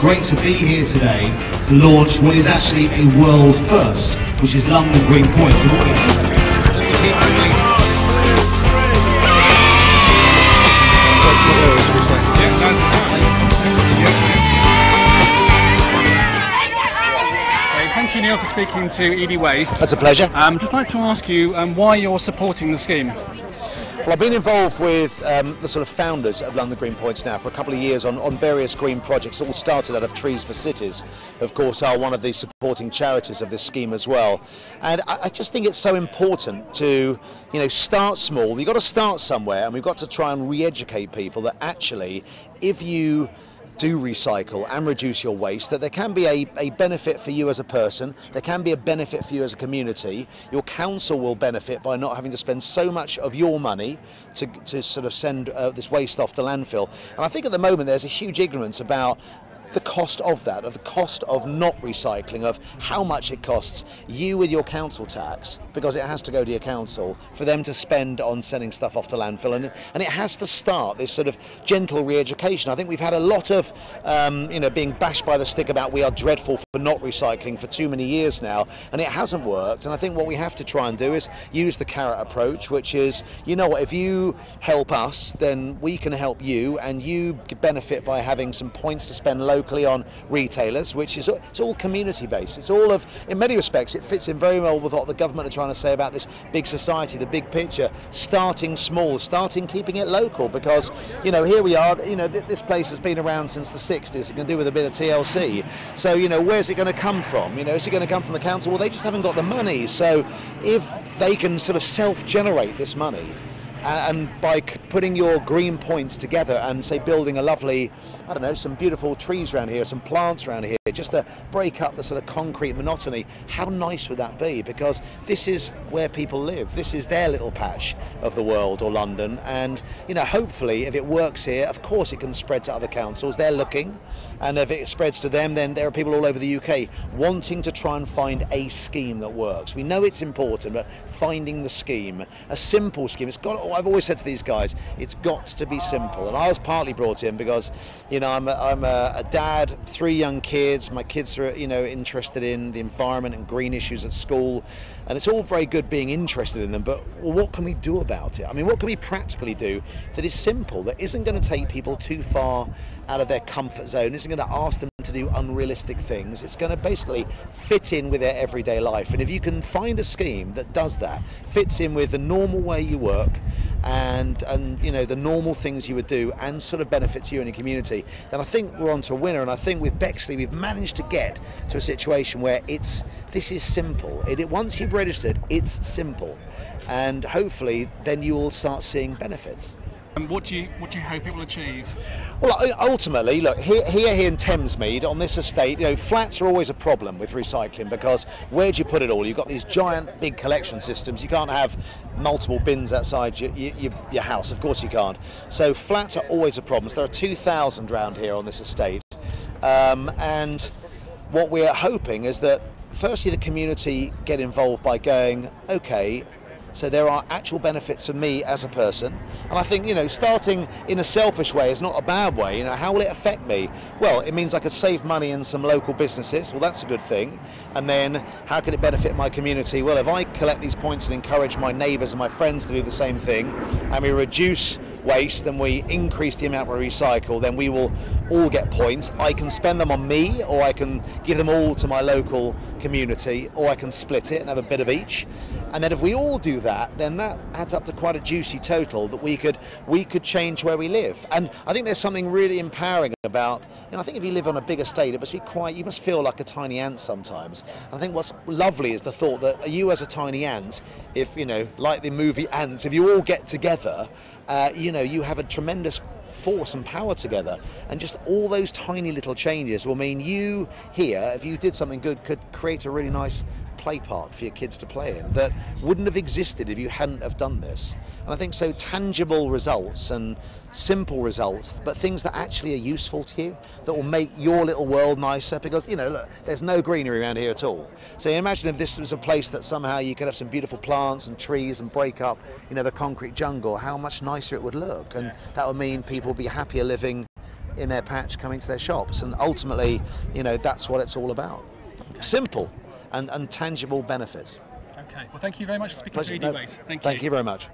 great to be here today to launch what is actually a world first, which is London Green Point. Thank you, Neil, for speaking to edieWaste. That's a pleasure. Just like to ask you why you're supporting the scheme. Well, I've been involved with the sort of founders of London Green Points now for a couple of years on various green projects. It all started out of Trees for Cities, of course, are one of the supporting charities of this scheme as well. And I just think it's so important to, start small. You've got to start somewhere, and we've got to try and re-educate people that actually, if you do recycle and reduce your waste, that there can be a benefit for you as a person, there can be a benefit for you as a community. Your council will benefit by not having to spend so much of your money to sort of send this waste off to landfill. And I think at the moment there's a huge ignorance about the cost of that, of the cost of not recycling, of how much it costs you with your council tax, because it has to go to your council, for them to spend on sending stuff off to landfill. And it has to start this sort of gentle re-education. I think we've had a lot of being bashed by the stick about we are dreadful for not recycling for too many years now, and it hasn't worked. And I think what we have to try and do is use the carrot approach, which is, if you help us, then we can help you, and you benefit by having some points to spend locally on retailers, which is it's all community based. It's all in many respects, it fits in very well with what the government are trying to say about this big society, the big picture, starting small, keeping it local, because here we are, this place has been around since the 60s. It can do with a bit of TLC. So where's it going to come from? Is it going to come from the council? Well, they just haven't got the money. So if they can sort of self-generate this money, and by putting your green points together and, say, building a lovely, some beautiful trees around here, some plants around here, just to break up the sort of concrete monotony, how nice would that be? Because this is where people live. This is their little patch of the world, or London. And, hopefully, if it works here, of course it can spread to other councils. They're looking. And if it spreads to them, then there are people all over the UK wanting to try and find a scheme that works. We know it's important, but finding the scheme, a simple scheme, I've always said to these guys, it's got to be simple. And I was partly brought in because, I'm a dad, 3 young kids. My kids are, interested in the environment and green issues at school. And it's all very good being interested in them, but what can we do about it? I mean, what can we practically do that is simple, that isn't going to take people too far out of their comfort zone, isn't going to ask them to do unrealistic things? It's going to basically fit in with their everyday life. And if you can find a scheme that does that, fits in with the normal way you work, and the normal things you would do, and sort of benefits you and your community, then I think we're on to a winner. And I think with Bexley we've managed to get to a situation where this is simple. Once you've registered, it's simple, and hopefully then you will start seeing benefits. And what do you hope it will achieve? Well, ultimately, look, here in Thamesmead, on this estate, flats are always a problem with recycling, because where do you put it all? You've got these giant big collection systems. You can't have multiple bins outside your house. Of course you can't. So flats are always a problem. So there are 2,000 round here on this estate. And what we're hoping is that, firstly, the community get involved by going, okay, so there are actual benefits for me as a person. And I think, starting in a selfish way is not a bad way. How will it affect me? Well, it means I could save money in some local businesses. Well, that's a good thing. And then how can it benefit my community? Well, if I collect these points and encourage my neighbours and my friends to do the same thing, and we reduce waste, then we increase the amount we recycle, then we will all get points. I can spend them on me, or I can give them all to my local community, or I can split it and have a bit of each. And then if we all do that, then that adds up to quite a juicy total that we could change where we live. And I think there's something really empowering about, I think if you live on a big estate, it must be you must feel like a tiny ant sometimes. And I think what's lovely is the thought that you as a tiny ant, if, like the movie Ants, if you all get together, you have a tremendous force and power together, and just all those tiny little changes will mean you here, if you did something good, could create a really nice play park for your kids to play in that wouldn't have existed if you hadn't have done this. And I think so tangible results and simple results, but things that actually are useful to you, that will make your little world nicer, because look, there's no greenery around here at all. So imagine if this was a place that somehow you could have some beautiful plants and trees and break up the concrete jungle, how much nicer it would look. And that would mean people would be happier living in their patch coming to their shops, and ultimately, that's what it's all about. Okay. Simple and tangible benefits. Okay. Well, thank you very much for speaking Pleasure. to edieWaste. Thank you. Thank you very much.